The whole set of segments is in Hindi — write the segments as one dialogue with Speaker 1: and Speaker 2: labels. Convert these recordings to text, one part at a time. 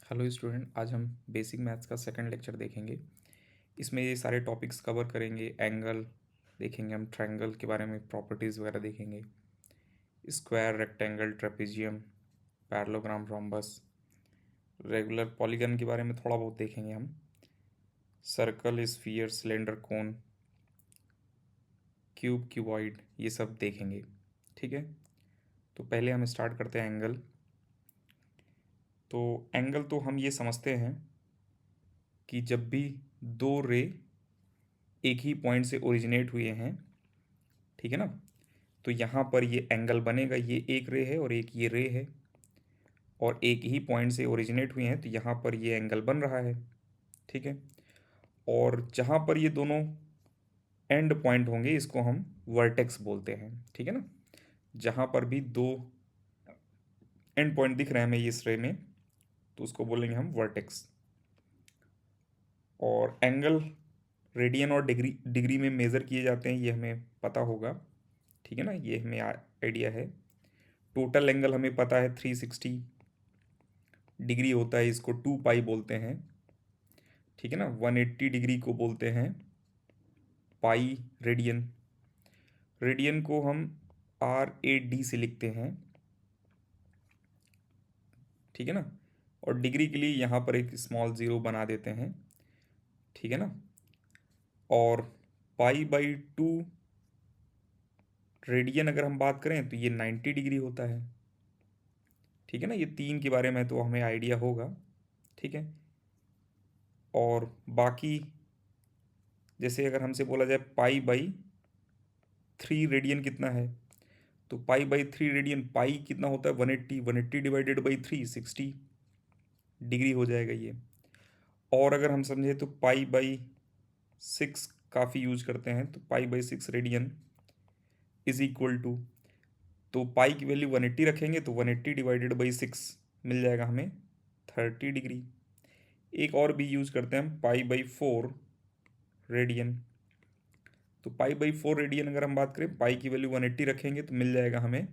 Speaker 1: हेलो स्टूडेंट, आज हम बेसिक मैथ्स का सेकंड लेक्चर देखेंगे। इसमें ये सारे टॉपिक्स कवर करेंगे। एंगल देखेंगे, हम ट्रायंगल के बारे में प्रॉपर्टीज़ वगैरह देखेंगे। Square, rectangle, trapezium, parallelogram, rhombus, regular polygon के बारे में थोड़ा बहुत देखेंगे हम। सर्कल, स्फीयर, सिलेंडर, कोन, क्यूब, क्यूबॉइड, ये सब देखेंगे। ठीक है, तो पहले हम स्टार्ट करते हैं एंगल। तो एंगल तो हम ये समझते हैं कि जब भी दो रे एक ही पॉइंट से ओरिजिनेट हुए हैं, ठीक है ना, तो यहाँ पर ये एंगल बनेगा। ये एक रे है और एक ये रे है, और एक ही पॉइंट से ओरिजिनेट हुए हैं, तो यहाँ पर ये एंगल बन रहा है। ठीक है, और जहाँ पर ये दोनों एंड पॉइंट होंगे, इसको हम वर्टेक्स बोलते हैं। ठीक है ना, जहाँ पर भी दो एंड पॉइंट दिख रहे हैं हमें इस रे में, तो उसको बोलेंगे हम वर्टेक्स। और एंगल रेडियन और डिग्री डिग्री में मेज़र किए जाते हैं, ये हमें पता होगा। ठीक है ना, ये हमें आइडिया है। टोटल एंगल हमें पता है 360 डिग्री होता है, इसको 2 पाई बोलते हैं। ठीक है ना, 180 डिग्री को बोलते हैं पाई रेडियन। रेडियन को हम RAD से लिखते हैं। ठीक है ना, और डिग्री के लिए यहाँ पर एक स्मॉल ज़ीरो बना देते हैं। ठीक है ना, और पाई/2 रेडियन अगर हम बात करें तो ये 90 डिग्री होता है। ठीक है ना, ये तीन के बारे में तो हमें आइडिया होगा। ठीक है, और बाकी जैसे अगर हमसे बोला जाए पाई/3 रेडियन कितना है, तो पाई/3 रेडियन, पाई कितना होता है 180, 180 डिवाइडेड बाई 3 60 डिग्री हो जाएगा ये। और अगर हम समझे तो पाई/6 काफ़ी यूज करते हैं, तो पाई/6 रेडियन इज इक्वल टू, तो पाई की वैल्यू 180 रखेंगे तो 180 डिवाइडेड बाई 6 मिल जाएगा हमें 30 डिग्री। एक और भी यूज करते हैं हम, पाई/4 रेडियन। तो पाई/4 रेडियन अगर हम बात करें, पाई की वैल्यू 180 रखेंगे तो मिल जाएगा हमें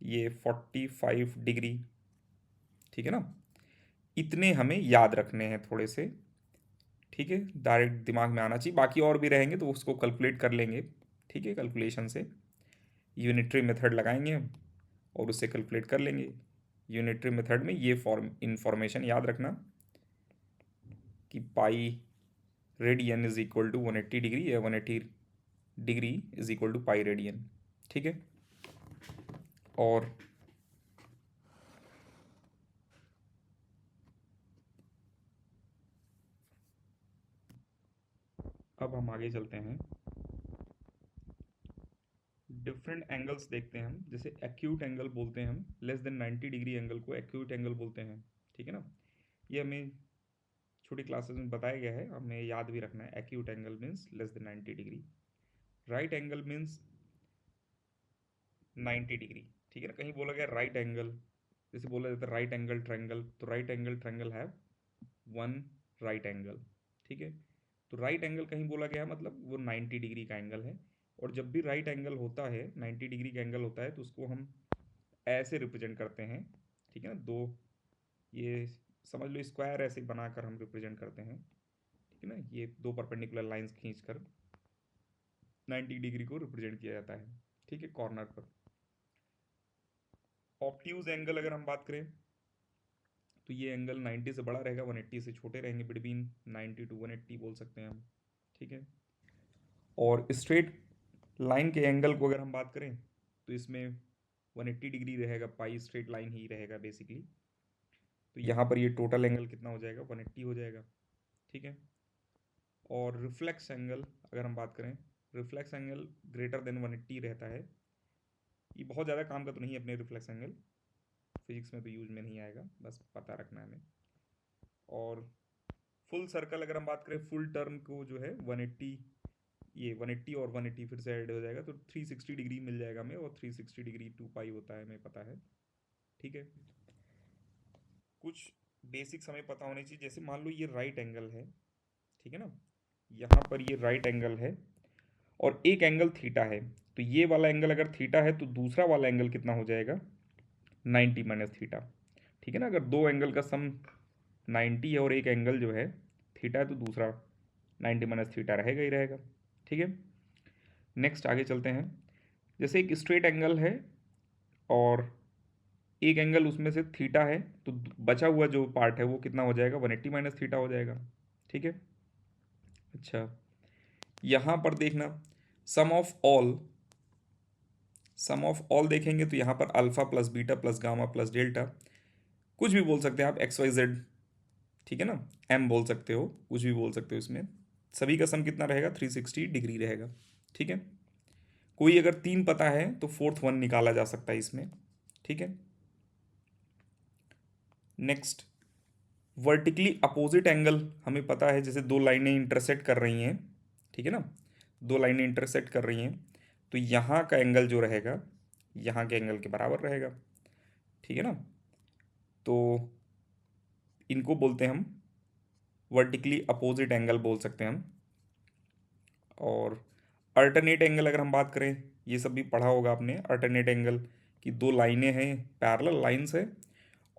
Speaker 1: ये 45 डिग्री। ठीक है ना, इतने हमें याद रखने हैं थोड़े से। ठीक है, डायरेक्ट दिमाग में आना चाहिए, बाकी और भी रहेंगे तो उसको कैलकुलेट कर लेंगे। ठीक है, कैलकुलेशन से यूनिटरी मेथड लगाएंगे हम और उससे कैलकुलेट कर लेंगे। यूनिटरी मेथड में ये इंफॉर्मेशन याद रखना कि pi radian is equal to 180 degree, या 180 degree is equal to pi radian. ठीक है, और अब हम आगे चलते हैं। डिफरेंट एंगल्स देखते हैं हम। जैसे एक्यूट एंगल बोलते हैं हम, लेस देन 90 डिग्री एंगल को एक्यूट एंगल बोलते हैं। ठीक है ना, ये हमें छोटी क्लासेस में बताया गया है, हमें याद भी रखना है। Acute angle means less than 90 degree. Right angle means 90 degree. ठीक है ना, कहीं बोला गया राइट एंगल, जैसे बोला जाता है राइट एंगल ट्रायंगल, तो राइट एंगल ट्रायंगल है वन राइट एंगल। ठीक है, तो राइट एंगल कहीं बोला गया है मतलब वो 90 डिग्री का एंगल है। और जब भी राइट एंगल होता है, 90 डिग्री का एंगल होता है, तो उसको हम ऐसे रिप्रेजेंट करते हैं। ठीक है ना, दो ये समझ लो स्क्वायर ऐसे बनाकर हम रिप्रेजेंट करते हैं। ठीक है ना, ये दो परपेंडिकुलर लाइंस खींचकर 90 डिग्री को रिप्रेजेंट किया जाता है। ठीक है, कॉर्नर पर। ऑब्ट्यूज एंगल अगर हम बात करें, तो ये एंगल 90 से बड़ा रहेगा, 180 से छोटे रहेंगे, बिटवीन 90 टू 180 बोल सकते हैं हम। ठीक है, और स्ट्रेट लाइन के एंगल को अगर हम बात करें, तो इसमें 180 डिग्री रहेगा, पाई स्ट्रेट लाइन ही रहेगा बेसिकली। तो यहाँ पर ये टोटल एंगल कितना हो जाएगा, 180 हो जाएगा। ठीक है, और रिफ्लेक्स एंगल अगर हम बात करें, रिफ्लेक्स एंगल ग्रेटर देन 180 रहता है। ये बहुत ज़्यादा काम का तो नहीं है अपने रिफ्लेक्स एंगल, फिजिक्स में तो यूज में नहीं आएगा, बस पता रखना है हमें। और फुल सर्कल अगर हम बात करें, फुल टर्न को जो है 180, ये 180 और 180 फिर से ऐड हो जाएगा, तो 360 डिग्री मिल जाएगा हमें, और 360 डिग्री 2 पाई होता है, हमें पता है। ठीक है, कुछ बेसिक्स हमें पता होनी चाहिए। जैसे मान लो ये राइट एंगल है, ठीक है ना, यहाँ पर ये राइट एंगल है और एक एंगल थीटा है, तो ये वाला एंगल अगर थीटा है तो दूसरा वाला एंगल कितना हो जाएगा, 90 माइनस थीटा। ठीक है ना। अगर दो एंगल का सम 90 है और एक एंगल जो है थीटा है तो दूसरा 90 माइनस थीटा रहेगा ही रहेगा। ठीक है, नेक्स्ट आगे चलते हैं। जैसे एक स्ट्रेट एंगल है और एक एंगल उसमें से थीटा है, तो बचा हुआ जो पार्ट है वो कितना हो जाएगा, 180 माइनस थीटा हो जाएगा। ठीक है, अच्छा यहाँ पर देखना सम ऑफ ऑल देखेंगे तो यहाँ पर alpha plus beta plus gamma plus delta, कुछ भी बोल सकते हैं आप, एक्स वाई जेड, ठीक है ना, एम बोल सकते हो, कुछ भी बोल सकते हो। इसमें सभी का सम कितना रहेगा, 360 डिग्री रहेगा। ठीक है, कोई अगर तीन पता है तो फोर्थ वन निकाला जा सकता है इसमें। ठीक है, नेक्स्ट वर्टिकली अपोजिट एंगल हमें पता है, जैसे दो लाइनें इंटरसेक्ट कर रही हैं, ठीक है ना, दो लाइनें इंटरसेक्ट कर रही हैं तो यहाँ का एंगल जो रहेगा यहाँ के एंगल के बराबर रहेगा। ठीक है ना, तो इनको बोलते हैं हम वर्टिकली अपोजिट एंगल बोल सकते हैं हम। और अल्टरनेट एंगल अगर हम बात करें, ये सब भी पढ़ा होगा आपने, अल्टरनेट एंगल की दो लाइनें हैं, पैरेलल लाइंस है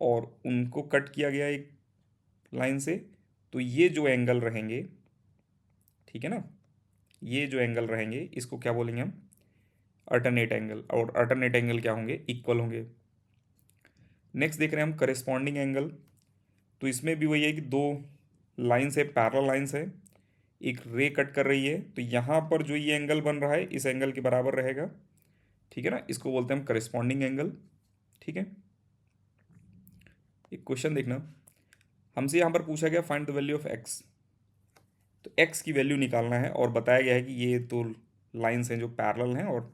Speaker 1: और उनको कट किया गया एक लाइन से, तो ये जो एंगल रहेंगे, ठीक है ना, ये जो एंगल रहेंगे इसको क्या बोलेंगे हम, अल्टरनेट एंगल। और अल्टरनेट एंगल क्या होंगे, इक्वल होंगे। नेक्स्ट देख रहे हैं हम करेस्पॉन्डिंग एंगल, तो इसमें भी वही है कि दो लाइन्स है, पैरेलल लाइन्स है, एक रे कट कर रही है, तो यहाँ पर जो ये एंगल बन रहा है इस एंगल के बराबर रहेगा। ठीक है ना, इसको बोलते हैं हम करेस्पॉन्डिंग एंगल। ठीक है, एक क्वेश्चन देखना, हमसे यहाँ पर पूछा गया find the value of x, तो एक्स की वैल्यू निकालना है और बताया गया है कि ये दो लाइन्स हैं जो पैरेलल हैं और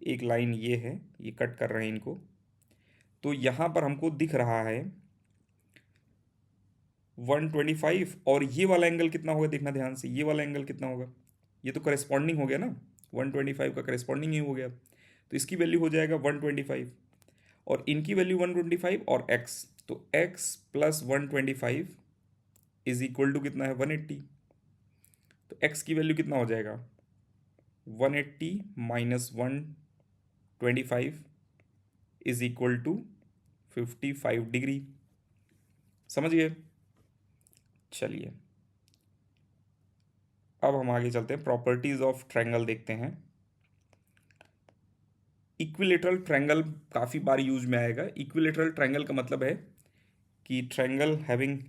Speaker 1: एक लाइन ये है, ये कट कर रहे हैं इनको, तो यहाँ पर हमको दिख रहा है 125 और ये वाला एंगल कितना होगा, देखना ध्यान से, ये वाला एंगल कितना होगा, ये तो करेस्पॉन्डिंग हो गया ना, 125 का करेस्पॉन्डिंग ही हो गया, तो इसकी वैल्यू हो जाएगा 125 और इनकी वैल्यू 125 और x, तो x plus 125 is equal to कितना है, 180, तो x की वैल्यू कितना हो जाएगा, 180 minus 125 is equal to 55 degree. समझ गए, चलिए अब हम आगे चलते हैं, प्रॉपर्टीज ऑफ ट्रायंगल देखते हैं। इक्विलेटरल ट्रायंगल काफ़ी बार यूज में आएगा। इक्विलेटरल ट्रायंगल का मतलब है कि triangle having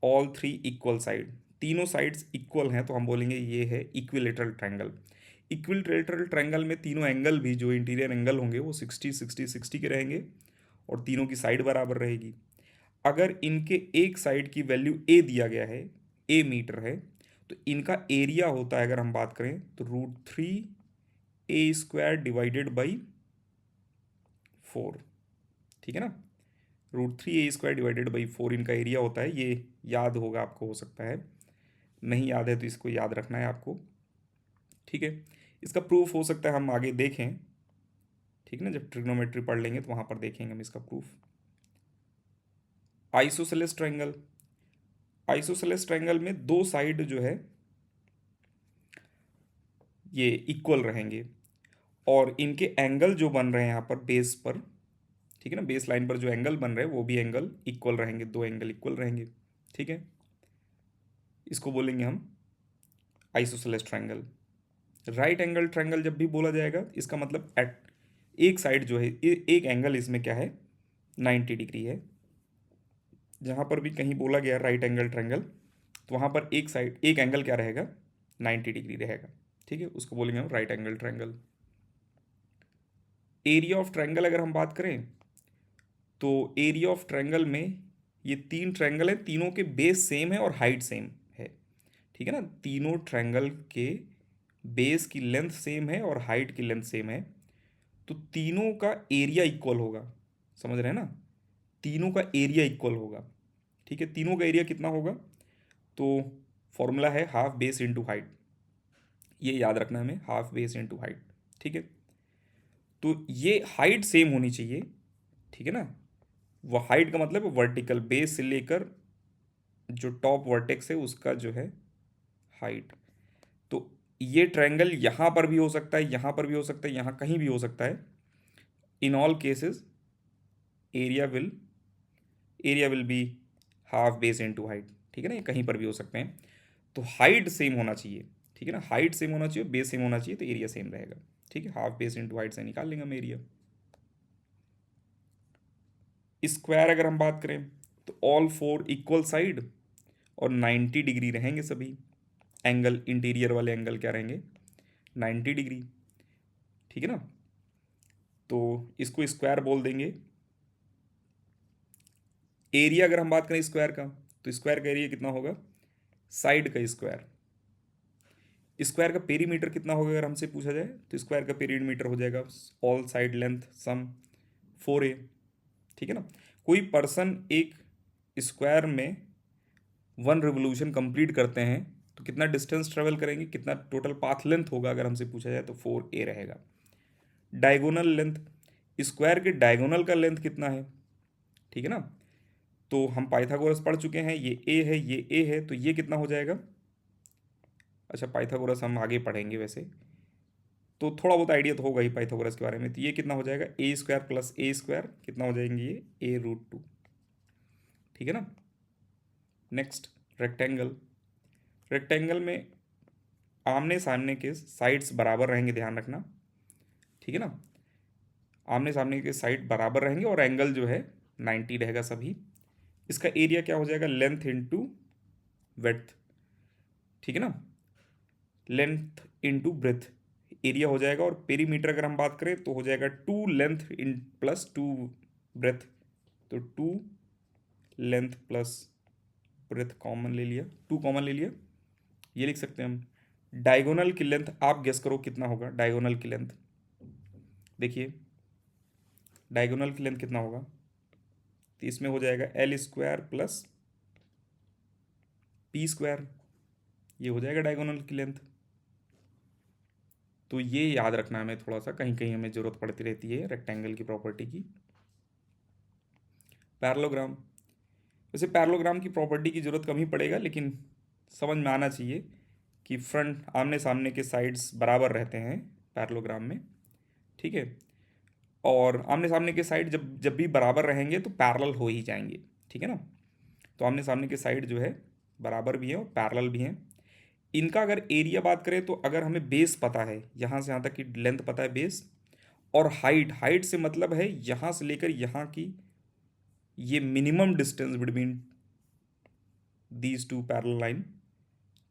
Speaker 1: all three equal side, तीनों साइड्स इक्वल हैं तो हम बोलेंगे ये है इक्विलेटरल ट्रायंगल। इक्विलेटरल ट्रायंगल में तीनों एंगल भी जो इंटीरियर एंगल होंगे वो 60 60 60 के रहेंगे और तीनों की साइड बराबर रहेगी। अगर इनके एक साइड की वैल्यू ए दिया गया है, ए मीटर है, तो इनका एरिया होता है, अगर हम बात करें तो √3a² डिवाइडेड बाई 4। ठीक है ना, √3a² डिवाइडेड बाई 4 इनका एरिया होता है, ये याद होगा आपको, हो सकता है नहीं याद है तो इसको याद रखना है आपको। ठीक है, इसका प्रूफ हो सकता है हम आगे देखें, ठीक है ना, जब ट्रिग्नोमेट्री पढ़ लेंगे तो वहाँ पर देखेंगे हम इसका proof. Isosceles triangle, isosceles triangle में दो साइड जो है ये इक्वल रहेंगे और इनके एंगल जो बन रहे हैं यहाँ पर बेस पर, ठीक है ना, बेस लाइन पर जो एंगल बन रहे हैं वो भी एंगल इक्वल रहेंगे, दो एंगल इक्वल रहेंगे। ठीक है, इसको बोलेंगे हम isosceles triangle. Right angle triangle जब भी बोला जाएगा इसका मतलब एट एक साइड जो है, एक एंगल इसमें क्या है, 90 डिग्री है। जहाँ पर भी कहीं बोला गया राइट एंगल ट्रायंगल तो वहाँ पर एक साइड, एक एंगल क्या रहेगा, 90 डिग्री रहेगा। ठीक है, उसको बोलेंगे हम right angle triangle. Area of triangle अगर हम बात करें तो एरिया ऑफ ट्रायंगल में ये तीन ट्रायंगल है, तीनों के बेस सेम है और हाइट सेम है। ठीक है ना, तीनों ट्रायंगल के बेस की लेंथ सेम है और हाइट की लेंथ सेम है, तो तीनों का एरिया इक्वल होगा। समझ रहे हैं ना, तीनों का एरिया इक्वल होगा। ठीक है, तीनों का एरिया कितना होगा, तो फॉर्मूला है हाफ बेस इंटू हाइट, ये याद रखना हमें, हाफ बेस इंटू हाइट। ठीक है, तो ये हाइट सेम होनी चाहिए। ठीक है ना, वो हाइट का मतलब वर्टिकल बेस से लेकर जो टॉप वर्टेक्स है उसका जो है हाइट। तो ये ट्रायंगल यहाँ पर भी हो सकता है, यहाँ पर भी हो सकता है, यहाँ कहीं भी हो सकता है। In all cases area will be half base into height, ठीक है ना, ये कहीं पर भी हो सकते हैं। तो हाइट सेम होना चाहिए, ठीक है ना, हाइट सेम होना चाहिए, बेस सेम होना चाहिए, तो एरिया सेम रहेगा, ठीक है। हाफ बेस इनटू हाइट से निकाल लेंगे हम एरिया। स्क्वायर अगर हम बात करें तो ऑल फोर इक्वल साइड और 90 डिग्री रहेंगे सभी। एंगल इंटीरियर वाले एंगल क्या रहेंगे, 90 डिग्री, ठीक है ना। तो इसको स्क्वायर बोल देंगे। एरिया अगर हम बात करें स्क्वायर का, तो स्क्वायर का एरिया कितना होगा, साइड का स्क्वायर। स्क्वायर का पेरीमीटर कितना होगा अगर हमसे पूछा जाए, तो स्क्वायर का पेरीमीटर हो जाएगा ऑल साइड लेंथ सम 4a, ठीक है ना। कोई पर्सन एक स्क्वायर में 1 रिवोल्यूशन कंप्लीट करते हैं तो कितना डिस्टेंस ट्रेवल करेंगे, कितना टोटल पाथ लेंथ होगा अगर हमसे पूछा जाए, तो 4a रहेगा। डायगोनल लेंथ, स्क्वायर के डायगोनल का लेंथ कितना है, ठीक है ना। तो हम पाइथागोरस पढ़ चुके हैं, ये a है, ये a है, तो ये कितना हो जाएगा। अच्छा, पाइथागोरस हम आगे पढ़ेंगे वैसे, तो थोड़ा बहुत आइडिया तो होगा ही पाइथागोरस के बारे में। तो ये कितना हो जाएगा, ए स्क्वायर प्लस ए स्क्वायर कितना हो जाएंगे, ये a√2, ठीक है ना। Next rectangle. रेक्टेंगल में आमने सामने के साइड्स बराबर रहेंगे, ध्यान रखना, ठीक है ना। आमने सामने के साइड बराबर रहेंगे और एंगल जो है 90 रहेगा सभी। इसका एरिया क्या हो जाएगा, लेंथ इंटू विड्थ, ठीक है ना, लेंथ इंटू ब्रेथ एरिया हो जाएगा। और पेरीमीटर अगर हम बात करें तो हो जाएगा 2 लेंथ इन प्लस 2 ब्रेथ, तो 2 लेंथ प्लस ब्रेथ कॉमन ले लिया, 2 कॉमन ले लिया, ये लिख सकते हैं हम। डायगोनल की लेंथ आप गेस करो कितना होगा, डायगोनल की लेंथ देखिए, डायगोनल की लेंथ कितना होगा, तो इसमें हो जाएगा L square plus P square, ये हो जाएगा डायगोनल की लेंथ। तो ये याद रखना हमें, थोड़ा सा कहीं कहीं हमें ज़रूरत पड़ती रहती है रेक्टेंगल की प्रॉपर्टी की। पैरेललोग्राम, वैसे पैरेललोग्राम की प्रॉपर्टी की ज़रूरत कम ही पड़ेगा, लेकिन समझ में आना चाहिए कि फ्रंट आमने सामने के साइड्स बराबर रहते हैं पैरेललोग्राम में, ठीक है। और आमने सामने के साइड जब जब भी बराबर रहेंगे तो पैरेलल हो ही जाएंगे, ठीक है ना। तो आमने सामने के साइड जो है बराबर भी हैं और पैरेलल भी हैं। इनका अगर एरिया बात करें तो अगर हमें बेस पता है, यहाँ से यहाँ तक की लेंथ पता है बेस, और हाइट, हाइट से मतलब है यहाँ से लेकर यहाँ की ये minimum distance between these two parallel line,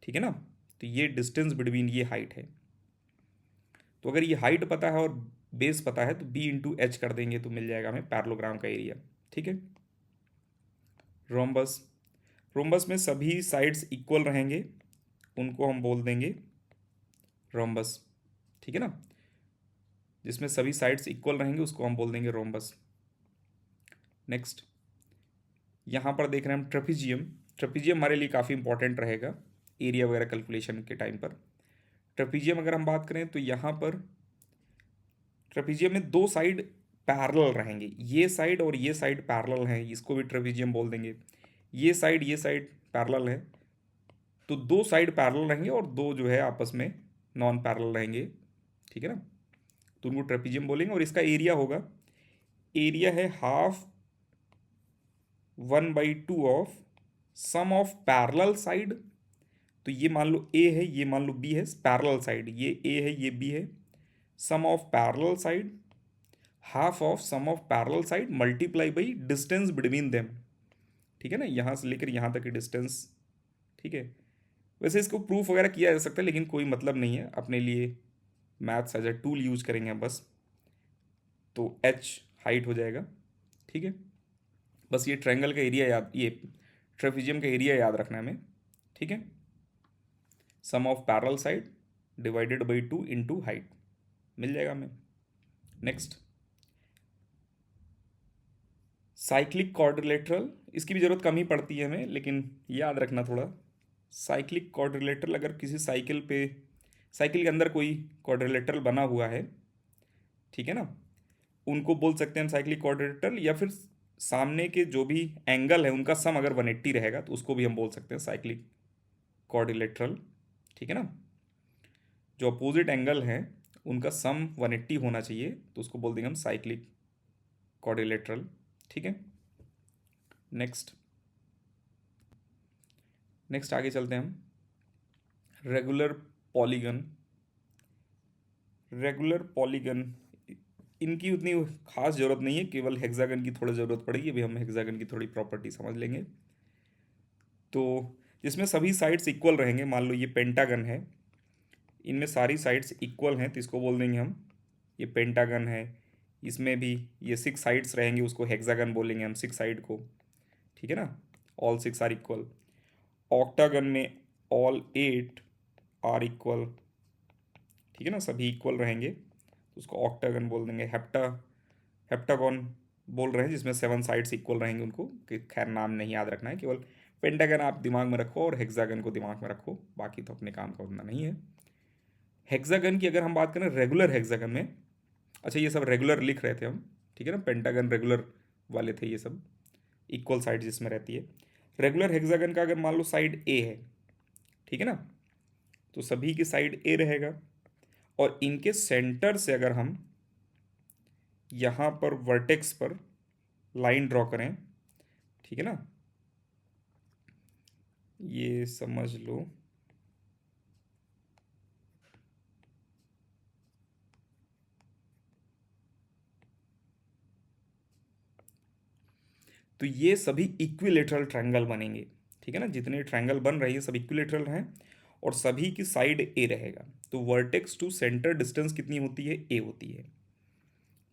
Speaker 1: ठीक है ना। तो ये डिस्टेंस बिटवीन ये हाइट है। तो अगर ये हाइट पता है और बेस पता है तो b/h कर देंगे तो मिल जाएगा हमें पैरेललोग्राम का एरिया, ठीक है। रोम्बस, रोम्बस में सभी साइड्स इक्वल रहेंगे, उनको हम बोल देंगे रोम्बस, ठीक है ना। जिसमें सभी साइड्स इक्वल रहेंगे उसको हम बोल देंगे रोम्बस। नेक्स्ट यहाँ पर देख रहे हैं हम ट्रेपीजियम। ट्रेपीजियम हमारे लिए काफ़ी इंपॉर्टेंट रहेगा एरिया वगैरह कैलकुलेशन के टाइम पर। ट्रेपीजियम अगर हम बात करें तो यहाँ पर ट्रेपीजियम में 2 साइड पैरेलल रहेंगे, ये साइड और ये साइड पैरेलल हैं, इसको भी ट्रेपीजियम बोल देंगे। ये साइड पैरेलल है, तो 2 साइड पैरेलल रहेंगे और 2 जो है आपस में नॉन पैरेलल रहेंगे, ठीक है ना। तो उनको ट्रेपीजियम बोलेंगे। और इसका एरिया होगा, एरिया है 1/2 of sum of parallel side. तो ये मान लो ए है, ये मान लो बी है, पैरेलल साइड, ये ए है, ये बी है, sum of parallel side half of sum of parallel side multiply by distance between them, ठीक है ना, यहाँ से लेकर यहाँ तक की डिस्टेंस, ठीक है। वैसे इसको प्रूफ वगैरह किया जा सकता है लेकिन कोई मतलब नहीं है, अपने लिए maths as a tool use करेंगे हम बस। तो h हाइट हो जाएगा, ठीक है। बस ये ट्रायंगल का एरिया याद, ये ट्रेपीजियम का एरिया याद रखना है हमें, ठीक है। Sum of parallel side divided by 2 into height मिल जाएगा हमें। नेक्स्ट साइक्लिक क्वाड्रिलेटरल, इसकी भी ज़रूरत कम ही पड़ती है हमें, लेकिन याद रखना थोड़ा। साइक्लिक क्वाड्रिलेटरल अगर किसी साइकिल पे, साइकिल के अंदर कोई क्वाड्रिलेटरल बना हुआ है, ठीक है ना, उनको बोल सकते हैं हम साइक्लिक क्वाड्रिलेटरल। या फिर सामने के जो भी एंगल है उनका सम अगर 180 रहेगा तो उसको भी हम बोल सकते हैं साइक्लिक क्वाड्रिलेटरल, ठीक है ना। जो अपोजिट एंगल है उनका सम 180 होना चाहिए तो उसको बोल देंगे हम साइक्लिक क्वाड्रिलेटरल, ठीक है। नेक्स्ट नेक्स्ट आगे चलते हैं हम। Regular polygon. रेगुलर पॉलीगन इनकी उतनी खास ज़रूरत नहीं है, केवल हेक्सागन की थोड़ी ज़रूरत पड़ेगी। अभी हम हेक्सागन की थोड़ी प्रॉपर्टी समझ लेंगे। तो जिसमें सभी साइड्स इक्वल रहेंगे, मान लो ये पेंटागन है, इनमें सारी साइड्स इक्वल हैं तो इसको बोल देंगे हम, ये पेंटागन है, इसमें भी ये 6 साइड्स रहेंगे, उसको हेक्सागन बोलेंगे हम 6 साइड को। ठीक है ना, ऑल 6 आर इक्वल। ऑक्टागन में ऑल 8 आर इक्वल। ठीक है ना, सभी इक्वल रहेंगे तो उसको ऑक्टागन बोल देंगे। हेप्टागन बोल रहे हैं जिसमें 7 साइड्स इक्वल रहेंगे, उनको कि खैर नाम नहीं याद रखना है, केवल पेंटागन आप दिमाग में रखो और हेक्सागन को दिमाग में रखो, बाकी तो अपने काम का उतना नहीं है। हेक्सागन की अगर हम बात करें रेगुलर हेक्सागन में, अच्छा ये सब रेगुलर लिख रहे थे हम, ठीक है ना, पेंटागन रेगुलर वाले थे ये सब, इक्वल साइड जिसमें रहती है। रेगुलर हेक्सागन का अगर मान लो साइड ए है, ठीक है ना, तो सभी की साइड ए रहेगा, और इनके सेंटर से अगर हम यहाँ पर वर्टेक्स पर लाइन ड्रॉ करें, ठीक है ना, ये समझ लो तो ये सभी इक्विलेटरल ट्रायंगल बनेंगे। ठीक है ना, जितने ट्रायंगल बन रहे हैं सब इक्विलेटरल हैं और सभी की साइड ए रहेगा। तो वर्टेक्स टू सेंटर डिस्टेंस कितनी होती है, ए होती है।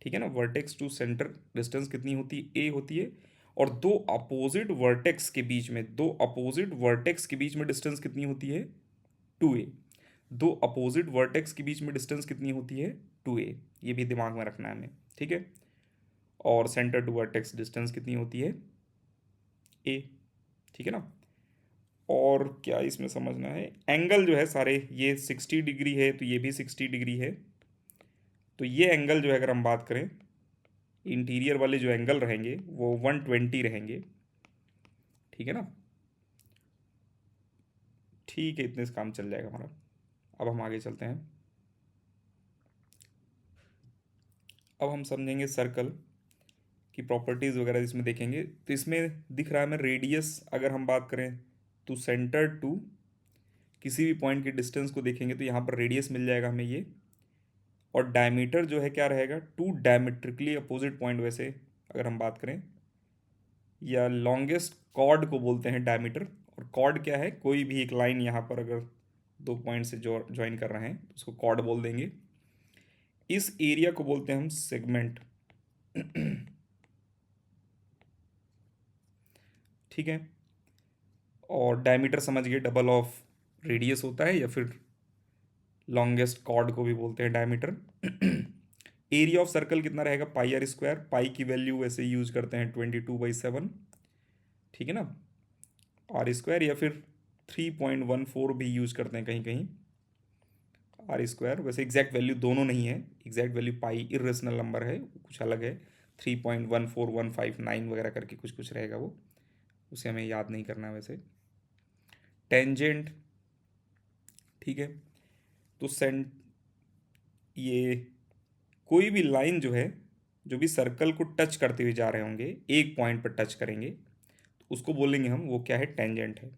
Speaker 1: ठीक है ना, वर्टेक्स टू सेंटर डिस्टेंस कितनी होती है, ए होती है। और दो अपोजिट वर्टेक्स के बीच में, दो अपोजिट वर्टेक्स के बीच में डिस्टेंस कितनी होती है, 2a। दो अपोजिट वर्टेक्स के बीच में डिस्टेंस कितनी होती है, 2a। ये भी दिमाग में रखना है हमें, ठीक है। और सेंटर टू वर्टेक्स डिस्टेंस कितनी होती है, a। ठीक है ना। और क्या इसमें समझना है, एंगल जो है सारे, ये 60 डिग्री है तो ये भी 60 डिग्री है। तो ये एंगल जो है अगर हम बात करें, इंटीरियर वाले जो एंगल रहेंगे वो 120 रहेंगे। ठीक है ना, ठीक है, इतने से काम चल जाएगा हमारा। अब हम आगे चलते हैं। अब हम समझेंगे सर्कल की प्रॉपर्टीज़ वगैरह इसमें देखेंगे। तो इसमें दिख रहा है हमें रेडियस, अगर हम बात करें तो सेंटर टू किसी भी पॉइंट के डिस्टेंस को देखेंगे तो यहाँ पर रेडियस मिल जाएगा हमें ये। और डायमीटर जो है क्या रहेगा, टू डायमेट्रिकली अपोजिट पॉइंट, वैसे अगर हम बात करें, या लॉन्गेस्ट कॉर्ड को बोलते हैं डायमीटर। और कॉर्ड क्या है, कोई भी एक लाइन यहाँ पर अगर दो पॉइंट से जो ज्वाइन कर रहे हैं तो उसको कॉर्ड बोल देंगे। इस एरिया को बोलते हैं हम सेगमेंट। ठीक है। और डायमीटर समझ गए, डबल ऑफ रेडियस होता है, या फिर लॉन्गेस्ट कॉर्ड को भी बोलते हैं डायमीटर। एरिया ऑफ सर्कल कितना रहेगा, पाई आर स्क्वायर। पाई की वैल्यू वैसे यूज करते हैं 22/7। ठीक है ना, आर स्क्वायर, या फिर 3.14 भी यूज करते हैं कहीं कहीं, आर स्क्वायर। वैसे एग्जैक्ट वैल्यू दोनों नहीं है, exact value pi irrational number है, कुछ अलग है, 3.14159 वगैरह करके कुछ कुछ रहेगा वो, उसे हमें याद नहीं करना है वैसे। टेंजेंट, ठीक है। तो सेंट ये कोई भी लाइन जो है, जो भी सर्कल को टच करते हुए जा रहे होंगे, एक पॉइंट पर टच करेंगे तो उसको बोलेंगे हम, वो क्या है, टेंजेंट है।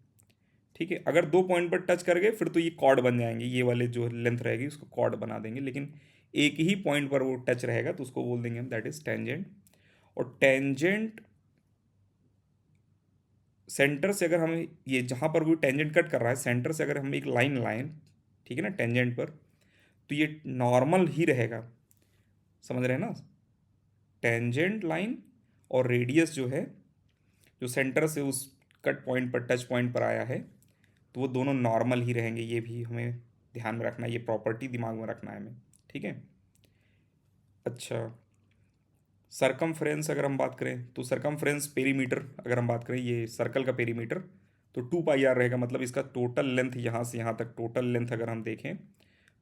Speaker 1: ठीक है, अगर दो पॉइंट पर टच कर गए फिर तो ये कॉर्ड बन जाएंगे, ये वाले जो लेंथ रहेगी उसको कॉर्ड बना देंगे, लेकिन एक ही पॉइंट पर वो टच रहेगा तो उसको बोल देंगे हम, दैट इज टेंजेंट। और टेंजेंट सेंटर से अगर हम, ये जहाँ पर वो टेंजेंट कट कर रहा है, सेंटर से अगर हम एक लाइन लाइन, ठीक है ना, टेंजेंट पर, तो ये नॉर्मल ही रहेगा, समझ रहे हैं ना। टेंजेंट लाइन और रेडियस जो है, जो सेंटर से उस कट पॉइंट पर, टच पॉइंट पर आया है, तो वो दोनों नॉर्मल ही रहेंगे। ये भी हमें ध्यान में रखना है, ये प्रॉपर्टी दिमाग में रखना है हमें, ठीक है। अच्छा, सरकमफ्रेंस अगर हम बात करें तो सरकमफ्रेंस पेरीमीटर अगर हम बात करें, ये सर्कल का पेरीमीटर, तो 2πr रहेगा। मतलब इसका टोटल लेंथ यहाँ से यहाँ तक, टोटल लेंथ अगर हम देखें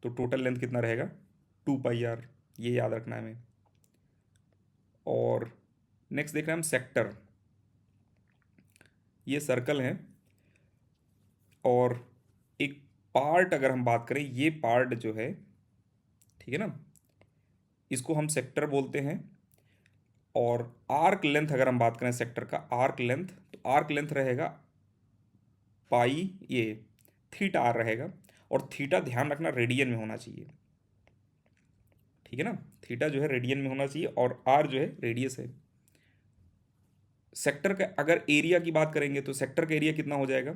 Speaker 1: तो टोटल लेंथ कितना रहेगा, 2πr, ये याद रखना है हमें। और नेक्स्ट देख रहे हैं हम सेक्टर। ये सर्कल है और एक पार्ट अगर हम बात करें, ये पार्ट जो है, ठीक है ना, इसको हम सेक्टर बोलते हैं। और आर्क लेंथ अगर हम बात करें सेक्टर का आर्क लेंथ, तो आर्क लेंथ रहेगा पाई, ये थीटा आर रहेगा, और थीटा ध्यान रखना रेडियन में होना चाहिए, ठीक है ना। थीटा जो है रेडियन में होना चाहिए और आर जो है रेडियस है। सेक्टर का अगर एरिया की बात करेंगे तो सेक्टर का एरिया कितना हो जाएगा,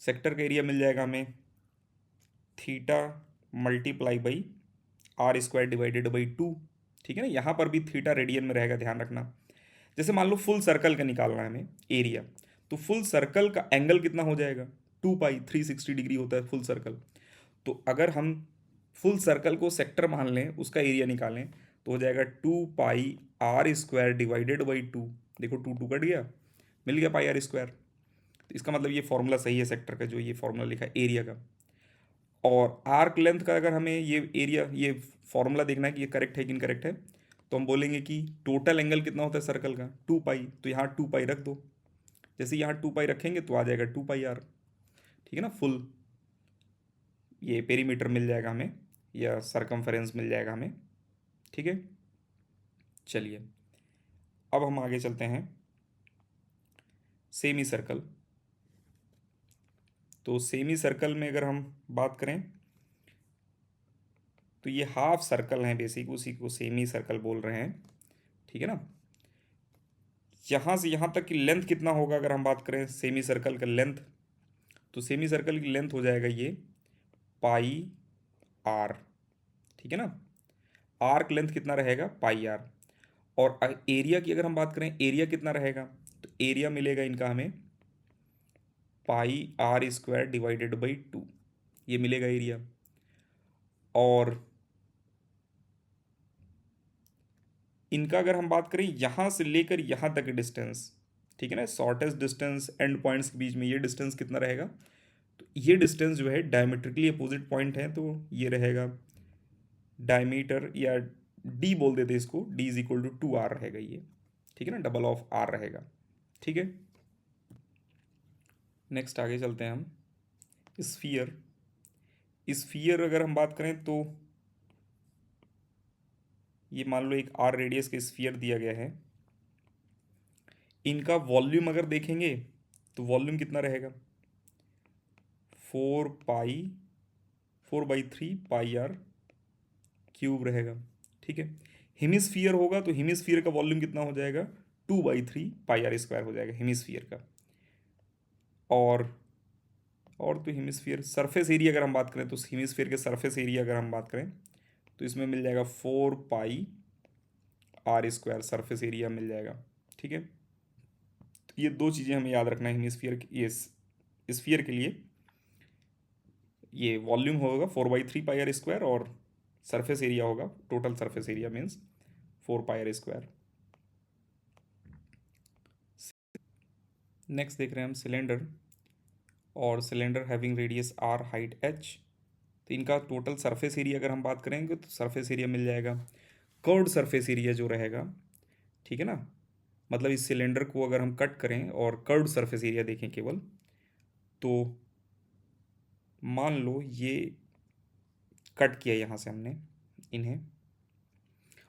Speaker 1: सेक्टर का एरिया मिल जाएगा हमें theta multiply by r square divided by 2, ठीक है ना। यहाँ पर भी थीटा रेडियन में रहेगा, ध्यान रखना। जैसे मान लो फुल सर्कल का निकालना है हमें एरिया, तो फुल सर्कल का एंगल कितना हो जाएगा, 2 पाई, 360 डिग्री होता है फुल सर्कल। तो अगर हम फुल सर्कल को सेक्टर मान लें, उसका एरिया निकालें, तो हो जाएगा 2 पाई आर स्क्वायर डिवाइडेड बाई 2। देखो 2 कट गया, मिल गया पाई आर स्क्वायर। तो इसका मतलब ये फॉर्मूला सही है सेक्टर का, जो ये फॉर्मूला लिखा है एरिया का। और आर्क लेंथ का अगर हमें ये एरिया, ये फॉर्मूला देखना है कि ये करेक्ट है कि इनकरेक्ट है, तो हम बोलेंगे कि टोटल एंगल कितना होता है सर्कल का, 2 पाई, तो यहाँ 2 पाई रख दो। जैसे यहाँ 2 पाई रखेंगे तो आ जाएगा 2 पाई आर, ठीक है ना। फुल ये पेरीमीटर मिल जाएगा हमें, या सरकमफेरेंस मिल जाएगा हमें, ठीक है। चलिए अब हम आगे चलते हैं सेमी सर्कल। तो सेमी सर्कल में अगर हम बात करें तो ये हाफ सर्कल है बेसिक, उसी को सेमी सर्कल बोल रहे हैं, ठीक है ना। यहाँ से यहाँ तक की लेंथ कितना होगा अगर हम बात करें सेमी सर्कल का लेंथ, तो सेमी सर्कल की लेंथ हो जाएगा ये पाई आर, ठीक है ना। आर्क लेंथ कितना रहेगा, पाई आर। और एरिया की अगर हम बात करें, एरिया कितना रहेगा, तो एरिया मिलेगा इनका हमें पाई आर स्क्वायर डिवाइडेड बाई 2, ये मिलेगा एरिया। और इनका अगर हम बात करें यहाँ से लेकर यहाँ तक डिस्टेंस, ठीक है ना, शॉर्टेस्ट डिस्टेंस एंड पॉइंट्स के बीच में ये डिस्टेंस कितना रहेगा, तो ये डिस्टेंस जो है डायमेट्रिकली अपोजिट पॉइंट है, तो ये रहेगा डायमीटर, या डी बोल देते इसको, D is equal to 2 r रहेगा ये, ठीक है ना, डबल ऑफ आर रहेगा, ठीक है। नेक्स्ट आगे चलते हैं हम स्फीयर। स्फीयर अगर हम बात करें तो ये मान लो एक आर रेडियस का स्फीयर दिया गया है। इनका वॉल्यूम अगर देखेंगे तो वॉल्यूम कितना रहेगा, 4/3 पाई आर क्यूब रहेगा, ठीक है। हेमिस्फीयर होगा तो हेमिस्फीयर का वॉल्यूम कितना हो जाएगा, 2/3 पाई आर स्क्वायर हो जाएगा हेमिस्फीयर का। और तो हेमिस्फीयर सरफेस एरिया अगर हम बात करें तो हेमिस्फीयर के सरफेस एरिया अगर हम बात करें तो इसमें मिल जाएगा 4 pi r square surface area मिल जाएगा, ठीक है। तो ये दो चीज़ें हमें याद रखना है हेमिस्फीयर, ये स्फीयर के लिए ये वॉल्यूम होगा 4/3 पाई आर स्क्वायर, और सरफेस एरिया होगा, total surface area means 4 pi r square. Next देख रहे हैं हम सिलेंडर, और cylinder having radius r, height h. तो इनका टोटल सरफेस एरिया अगर हम बात करेंगे तो सरफेस एरिया मिल जाएगा, कर्व्ड सरफेस एरिया जो रहेगा, ठीक है ना। मतलब इस सिलेंडर को अगर हम कट करें और कर्व्ड सरफेस एरिया देखें केवल, तो मान लो ये कट किया यहाँ से हमने इन्हें,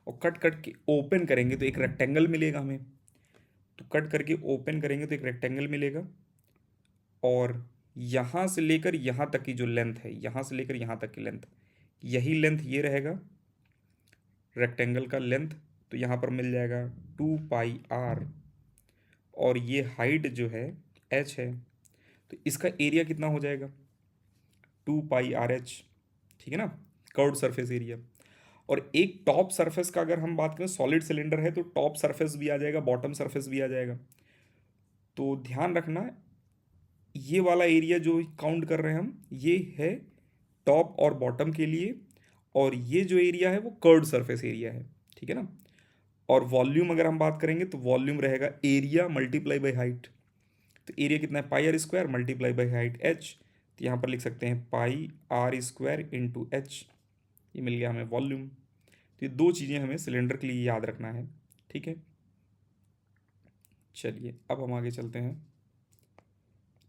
Speaker 1: और कट कट के ओपन करेंगे तो एक रेक्टेंगल मिलेगा हमें। तो कट करके ओपन करेंगे तो एक रेक्टेंगल मिलेगा, और यहाँ से लेकर यहाँ तक की जो लेंथ है, यहाँ से लेकर यहाँ तक की लेंथ, यही लेंथ ये रहेगा रेक्टेंगल का लेंथ। तो यहाँ पर मिल जाएगा 2 पाई आर, और ये हाइट जो है एच है, तो इसका एरिया कितना हो जाएगा, 2 पाई आर एच, ठीक है ना, कर्व्ड सरफेस एरिया। और एक टॉप सरफेस का अगर हम बात करें, सॉलिड सिलेंडर है तो टॉप सरफेस भी आ जाएगा, बॉटम सरफेस भी आ जाएगा। तो ध्यान रखना ये वाला एरिया जो काउंट कर रहे हैं हम, ये है टॉप और बॉटम के लिए, और ये जो एरिया है वो कर्व्ड सरफेस एरिया है, ठीक है ना। और वॉल्यूम अगर हम बात करेंगे तो वॉल्यूम रहेगा एरिया मल्टीप्लाई बाई हाइट। तो एरिया कितना है, pi r square multiply by height h. तो यहाँ पर लिख सकते हैं pi r square into h, ये मिल गया हमें वॉल्यूम। तो ये दो चीज़ें हमें सिलेंडर के लिए याद रखना है, ठीक है। चलिए अब हम आगे चलते हैं।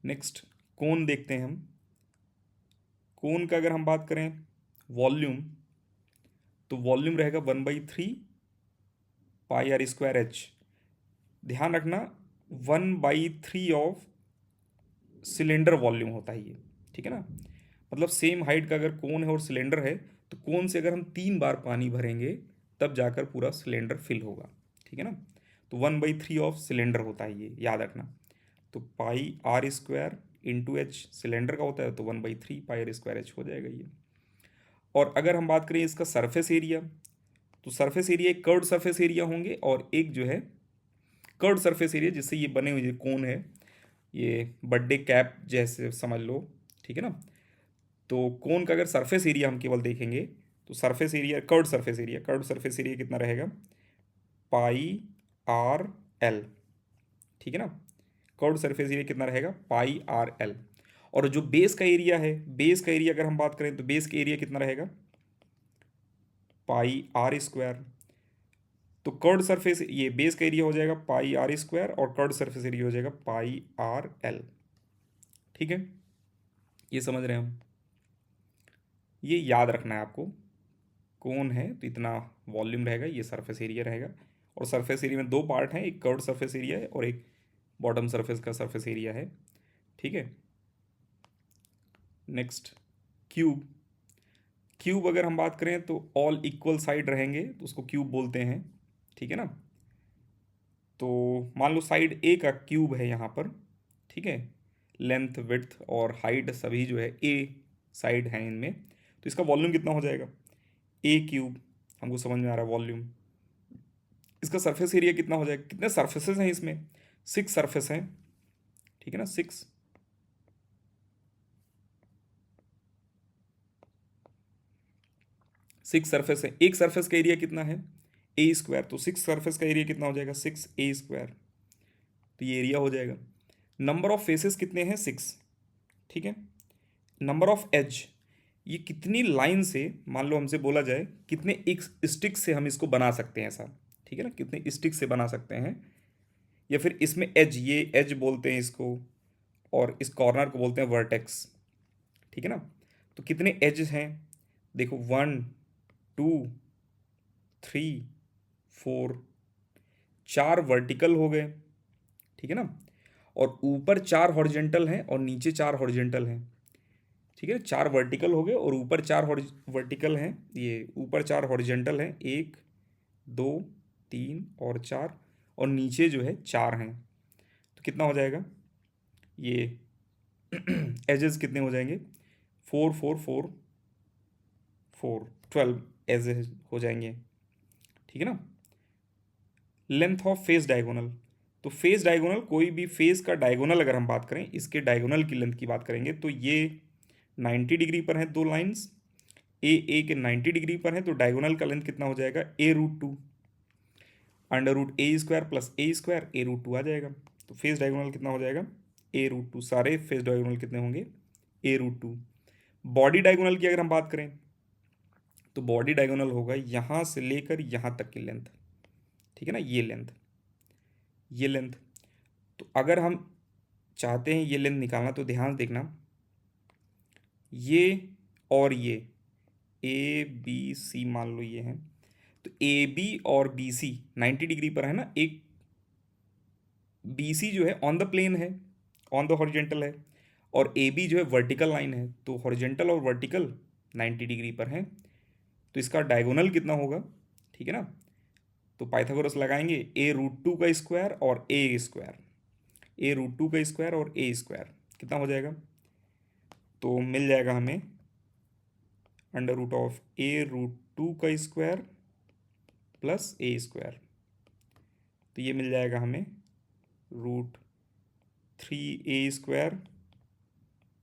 Speaker 1: नेक्स्ट कोन देखते हैं हम। कोन का अगर हम बात करें वॉल्यूम, तो वॉल्यूम रहेगा 1/3 पाई आर स्क्वायर एच। ध्यान रखना 1/3 ऑफ सिलेंडर वॉल्यूम होता है ये, ठीक है ना। मतलब सेम हाइट का अगर कोन है और सिलेंडर है तो कोन से अगर हम 3 बार पानी भरेंगे तब जाकर पूरा सिलेंडर फिल होगा, ठीक है ना। तो 1/3 ऑफ सिलेंडर होता है ये, याद रखना। तो pi r square into h cylinder का होता है, तो 1/3 पाई आर स्क्वायर एच हो जाएगा ये। और अगर हम बात करें इसका सरफेस एरिया, तो सरफेस एरिया एक कर्व्ड सरफेस एरिया होंगे और एक जो है कर्व्ड सरफेस एरिया, जिससे ये बने हुए कौन है, ये बर्थडे कैप जैसे समझ लो, ठीक है ना। तो कोन का अगर सरफेस एरिया हम केवल देखेंगे तो surface area curved surface area कितना रहेगा, पाई आर एल, ठीक है ना। कर्व्ड सरफेस एरिया कितना रहेगा, पाई आर एल। और जो बेस का एरिया है, बेस का एरिया अगर हम बात करें तो बेस का एरिया कितना रहेगा, पाई आर स्क्वायर। तो कर्व्ड सरफेस, ये बेस का एरिया हो जाएगा पाई आर स्क्वायर और कर्व्ड सरफेस एरिया हो जाएगा पाई आर एल, ठीक है। ये समझ रहे हैं हम, ये याद रखना है आपको। कौन है तो इतना वॉल्यूम रहेगा, ये सरफेस एरिया रहेगा। और सरफेस एरिया में दो पार्ट हैं, एक कर्व्ड सरफेस एरिया है और एक बॉटम सरफेस का सरफेस एरिया है, ठीक है। Next cube. क्यूब अगर हम बात करें तो ऑल इक्वल साइड रहेंगे तो उसको क्यूब बोलते हैं, ठीक है ना। तो मान लो साइड ए का क्यूब है यहाँ पर, ठीक है। लेंथ विड्थ और हाइट सभी जो है ए साइड हैं इनमें, तो इसका वॉल्यूम कितना हो जाएगा, ए क्यूब। हमको समझ में आ रहा है वॉल्यूम। इसका सरफेस एरिया कितना हो जाएगा, कितने सरफेसेस हैं इसमें, 6 सरफेस हैं, ठीक है ना, 6। सिक्स सरफेस है, एक सरफेस का एरिया कितना है, ए स्क्वायर। तो 6 सरफेस का एरिया कितना हो जाएगा, 6a²। तो ये एरिया हो जाएगा। नंबर ऑफ फेसेस कितने हैं, 6, ठीक है। नंबर ऑफ एज, ये कितनी लाइन से, मान लो हमसे बोला जाए कितने एक स्टिक से हम इसको बना सकते हैं ऐसा, ठीक है ना, कितने स्टिक से बना सकते हैं। या फिर इसमें एज, ये एज बोलते हैं इसको, और इस कॉर्नर को बोलते हैं वर्टेक्स, ठीक है ना। तो कितने एजेस हैं, देखो 1 2 3 4, 4 वर्टिकल हो गए, ठीक है ना। और ऊपर 4 हॉरिजेंटल हैं और नीचे 4 हॉरिजेंटल हैं, ठीक है। 4 वर्टिकल हो गए और ऊपर 4 वर्टिकल हैं, ये ऊपर 4 हॉरिजेंटल हैं, 1 2 3 और 4, और नीचे जो है 4 हैं। तो कितना हो जाएगा ये एजेस कितने हो जाएंगे, 4 4 4 4, 12 एजेस हो जाएंगे, ठीक है ना। लेंथ ऑफ फेस डायगोनल, तो फेस डायगोनल, कोई भी फेस का डायगोनल अगर हम बात करें, इसके डायगोनल की लेंथ की बात करेंगे तो ये 90 डिग्री पर है, दो लाइंस ए के 90 डिग्री पर है, तो डायगोनल का लेंथ कितना हो जाएगा, a√2 √a² plus a², a√2 आ जाएगा। तो फेस डायगोनल कितना हो जाएगा, a√2। सारे फेस डायगोनल कितने होंगे, a√2। बॉडी डायगोनल की अगर हम बात करें तो बॉडी डायगोनल होगा यहाँ से लेकर यहाँ तक की लेंथ, ठीक है ना, ये लेंथ, ये लेंथ। तो अगर हम चाहते हैं ये लेंथ निकालना तो ध्यान देखना, ये और ये ए बी सी मान लो ये हैं, तो ए बी और बी सी 90 डिग्री पर है ना, एक बी सी जो है ऑन द प्लेन है, ऑन द हॉरिजेंटल है, और ए बी जो है वर्टिकल लाइन है, तो हॉरिजेंटल और वर्टिकल 90 डिग्री पर है। तो इसका डायगोनल कितना होगा, ठीक है ना। तो पाइथागोरस लगाएंगे, a√2 का स्क्वायर और a स्क्वायर, a√2 का स्क्वायर और a स्क्वायर कितना हो जाएगा, तो मिल जाएगा हमें √a√2 का स्क्वायर प्लस a स्क्वायर। तो ये मिल जाएगा हमें √3a²,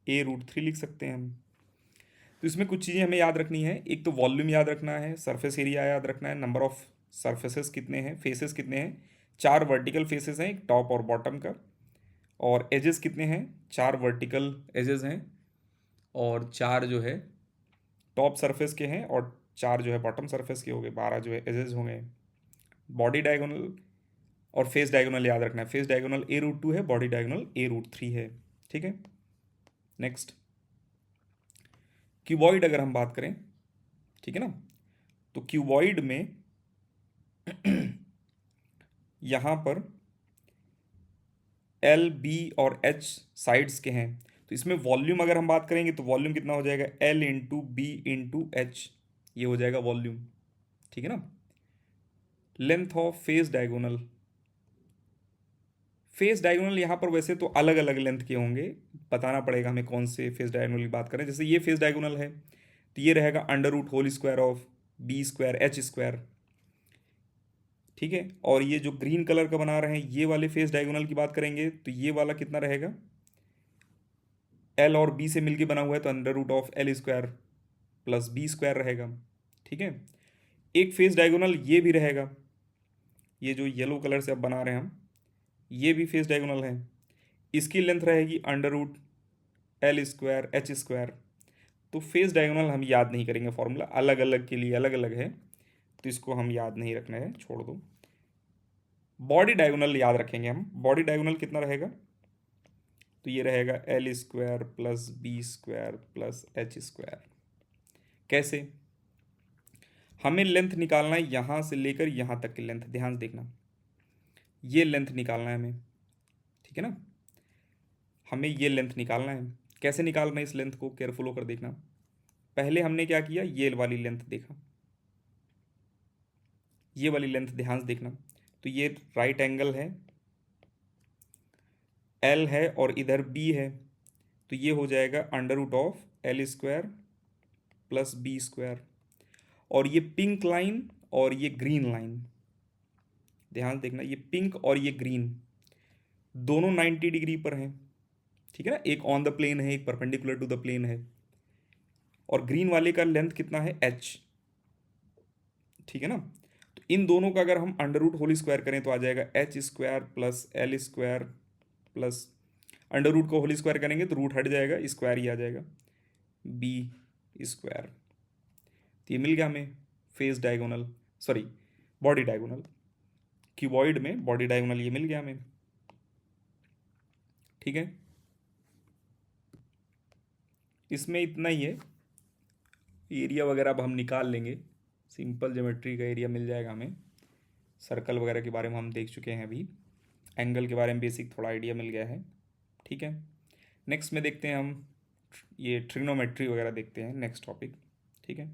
Speaker 1: a√3 लिख सकते हैं हम। तो इसमें कुछ चीज़ें हमें याद रखनी है, एक तो वॉल्यूम याद रखना है, सरफेस एरिया याद रखना है, नंबर ऑफ सरफेसेस कितने हैं, फेसेस कितने हैं, 4 वर्टिकल फेसेस हैं, एक टॉप और बॉटम का, और एजेस कितने हैं, 4 वर्टिकल एजेस हैं, और 4 जो है टॉप सरफेस के हैं, और 4 जो है बॉटम सरफेस के हो गए, 12 जो है एजेस होंगे। बॉडी डायगोनल और फेस डायगोनल याद रखना है, फेस डायगोनल a√2 है, बॉडी डायगोनल a√3 है, ठीक है। नेक्स्ट क्यूबॉइड अगर हम बात करें, ठीक है ना, तो क्यूबॉइड में यहाँ पर एल बी और एच साइड्स के हैं, तो इसमें वॉल्यूम अगर हम बात करेंगे तो वॉल्यूम कितना हो जाएगा, l into b into h, ये हो जाएगा वॉल्यूम, ठीक है ना। Length of face diagonal, face diagonal यहाँ पर वैसे तो अलग अलग लेंथ के होंगे, बताना पड़ेगा हमें कौन से फेस डायगोनल की बात करें। जैसे ये फेस डायगोनल है तो ये रहेगा under root whole square of b square h square, ठीक है। और ये जो ग्रीन कलर का बना रहे हैं ये वाले फेस डायगोनल की बात करेंगे तो ये वाला कितना रहेगा, एल और बी से मिलके बना हुआ है तो under root of l square plus b square रहेगा, ठीक है। एक फेस डायगोनल ये भी रहेगा, ये जो येलो कलर से अब बना रहे हैं हम, ये भी फेस डायगोनल है, इसकी लेंथ रहेगी under root l square h square. तो फेस डायगोनल हम याद नहीं करेंगे, फॉर्मूला अलग अलग के लिए अलग अलग है, तो इसको हम याद नहीं रखना है, छोड़ दो। बॉडी डायगोनल याद रखेंगे हम, बॉडी डायगोनल कितना रहेगा, तो ये रहेगा l square plus b square plus h square. कैसे, हमें लेंथ निकालना है यहाँ से लेकर यहाँ तक की लेंथ, ध्यान से देखना, ये लेंथ निकालना है हमें, ठीक है ना। हमें ये लेंथ निकालना है, कैसे निकालना है इस लेंथ को, केयरफुल होकर देखना। पहले हमने क्या किया, ये वाली लेंथ देखा, ये वाली लेंथ ध्यान से देखना, तो ये राइट एंगल है, एल है और इधर बी है, तो ये हो जाएगा under root of l square plus b square. और ये पिंक लाइन और ये ग्रीन लाइन, ध्यान से देखना, ये पिंक और ये ग्रीन दोनों 90 डिग्री पर हैं, ठीक है ना, एक ऑन द प्लेन है एक परपेंडिकुलर टू द प्लेन है। और ग्रीन वाले का लेंथ कितना है, एच, ठीक है ना। तो इन दोनों का अगर हम अंडर रूट होल स्क्वायर करें तो आ जाएगा h square plus l square plus, under root को होल स्क्वायर करेंगे तो रूट हट जाएगा, स्क्वायर ही आ जाएगा, बी स्क्वायर। तो ये मिल गया हमें face diagonal, sorry body diagonal, cuboid में बॉडी डायगोनल ये मिल गया हमें, ठीक है। इसमें इतना ही है, एरिया वगैरह अब हम निकाल लेंगे, सिंपल ज्योमेट्री का एरिया मिल जाएगा हमें, सर्कल वगैरह के बारे में हम देख चुके हैं अभी, एंगल के बारे में बेसिक थोड़ा आइडिया मिल गया है, ठीक है। नेक्स्ट में देखते हैं हम ये ट्रिग्नोमेट्री वगैरह देखते हैं नेक्स्ट टॉपिक, ठीक है।